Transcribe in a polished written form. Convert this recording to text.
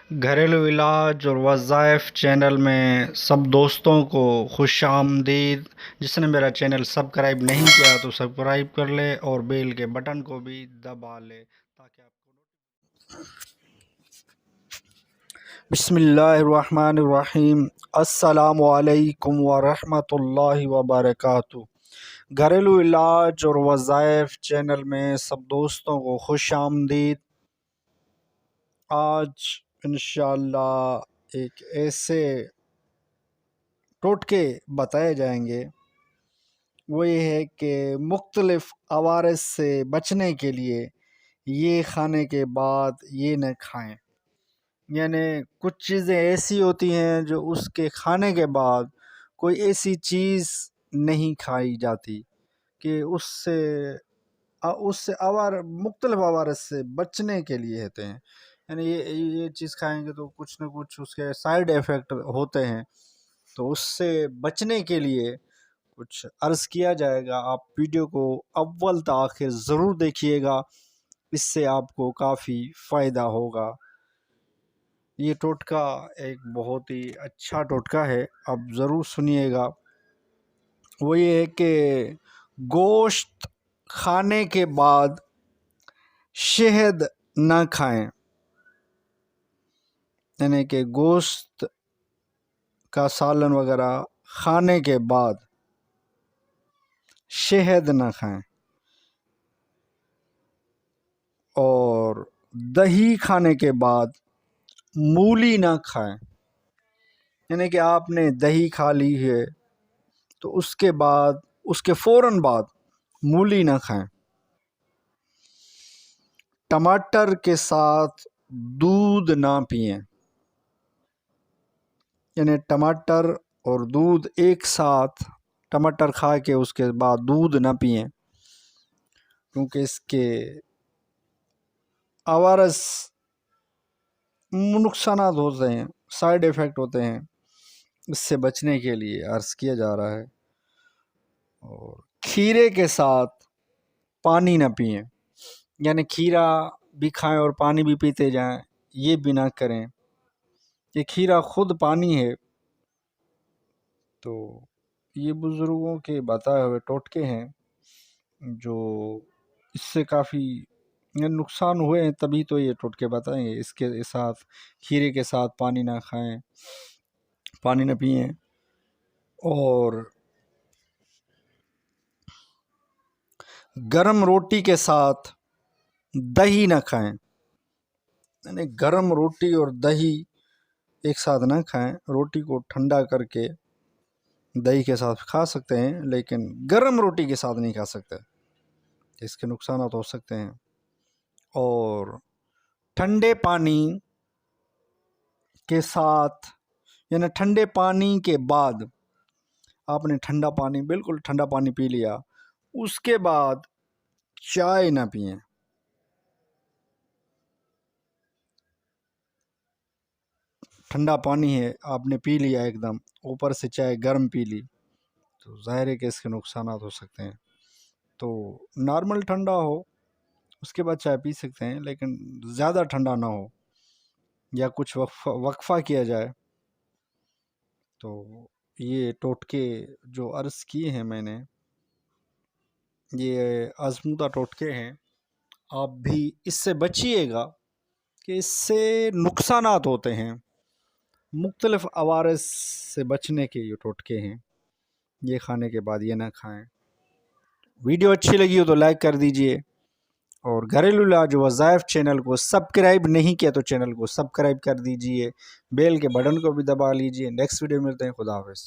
گھریلو علاج اور وظائف چینل میں سب دوستوں کو خوش آمدید۔ جس نے میرا چینل سبسکرائب نہیں کیا تو سبسکرائب کر لے اور بیل کے بٹن کو بھی دبا لے تاکہ آپ کو بسم اللہ الرحمن الرحیم۔ السلام علیکم ورحمۃ اللہ وبرکاتہ۔ گھریلو علاج اور وظائف چینل میں سب دوستوں کو خوش آمدید۔ آج انشاءاللہ ایک ایسے ٹوٹکے بتائے جائیں گے، وہ یہ ہے کہ مختلف عوارض سے بچنے کے لیے یہ کھانے کے بعد یہ نہ کھائیں۔ یعنی کچھ چیزیں ایسی ہوتی ہیں جو اس کے کھانے کے بعد کوئی ایسی چیز نہیں کھائی جاتی کہ اس سے مختلف عوارض سے بچنے کے لیے ہوتے ہیں۔ یعنی یہ چیز کھائیں گے تو کچھ نہ کچھ اس کے سائیڈ ایفیکٹ ہوتے ہیں، تو اس سے بچنے کے لیے کچھ عرض کیا جائے گا۔ آپ ویڈیو کو اول تا آخر ضرور دیکھیے گا، اس سے آپ کو کافی فائدہ ہوگا۔ یہ ٹوٹکا ایک بہت ہی اچھا ٹوٹکا ہے، آپ ضرور سنیے گا۔ وہ یہ ہے کہ گوشت کھانے کے بعد شہد نہ کھائیں۔ یعنی کہ گوشت کا سالن وغیرہ کھانے کے بعد شہد نہ کھائیں، اور دہی کھانے کے بعد مولی نہ کھائیں۔ یعنی کہ آپ نے دہی کھا لی ہے تو اس کے فوراً بعد مولی نہ کھائیں۔ ٹماٹر کے ساتھ دودھ نہ پئیں۔ یعنی ٹماٹر اور دودھ ایک ساتھ، ٹماٹر کھا کے اس کے بعد دودھ نہ پئیں، کیونکہ اس کے عوارض نقصانات ہوتے ہیں، سائیڈ ایفیکٹ ہوتے ہیں۔ اس سے بچنے کے لیے عرض کیا جا رہا ہے۔ اور کھیرے کے ساتھ پانی نہ پئیں۔ یعنی کھیرا بھی کھائیں اور پانی بھی پیتے جائیں، یہ بھی نہ کریں۔ یہ کھیرا خود پانی ہے، تو یہ بزرگوں کے بتائے ہوئے ٹوٹکے ہیں جو اس سے کافی نقصان ہوئے ہیں، تبھی تو یہ ٹوٹکے بتائیں گے۔ اس کے ساتھ کھیرے کے ساتھ پانی نہ کھائیں، پانی نہ پئیں، اور گرم روٹی کے ساتھ دہی نہ کھائیں۔ یعنی گرم روٹی اور دہی ایک ساتھ نہ کھائیں۔ روٹی کو ٹھنڈا کر کے دہی کے ساتھ کھا سکتے ہیں، لیکن گرم روٹی کے ساتھ نہیں کھا سکتے، اس کے نقصانات ہو سکتے ہیں۔ اور ٹھنڈے پانی کے ساتھ، یعنی ٹھنڈے پانی کے بعد آپ نے بالکل ٹھنڈا پانی پی لیا، اس کے بعد چائے نہ پئیں۔ ٹھنڈا پانی ہے، آپ نے پی لیا ایک دم، اوپر سے چائے گرم پی لی، تو ظاہر ہے کہ اس کے نقصانات ہو سکتے ہیں۔ تو نارمل ٹھنڈا ہو اس کے بعد چائے پی سکتے ہیں، لیکن زیادہ ٹھنڈا نہ ہو، یا کچھ وقفہ کیا جائے۔ تو یہ ٹوٹکے جو عرض کیے ہیں میں نے، یہ آزمودہ ٹوٹکے ہیں، آپ بھی اس سے بچیے گا کہ اس سے نقصانات ہوتے ہیں۔ مختلف عوارض سے بچنے کے یہ ٹوٹکے ہیں، یہ کھانے کے بعد یہ نہ کھائیں۔ ویڈیو اچھی لگی ہو تو لائک کر دیجئے، اور گھریلو علاج وظائف چینل کو سبسکرائب نہیں کیا تو چینل کو سبسکرائب کر دیجئے، بیل کے بٹن کو بھی دبا لیجئے۔ نیکسٹ ویڈیو ملتے ہیں، خدا حافظ۔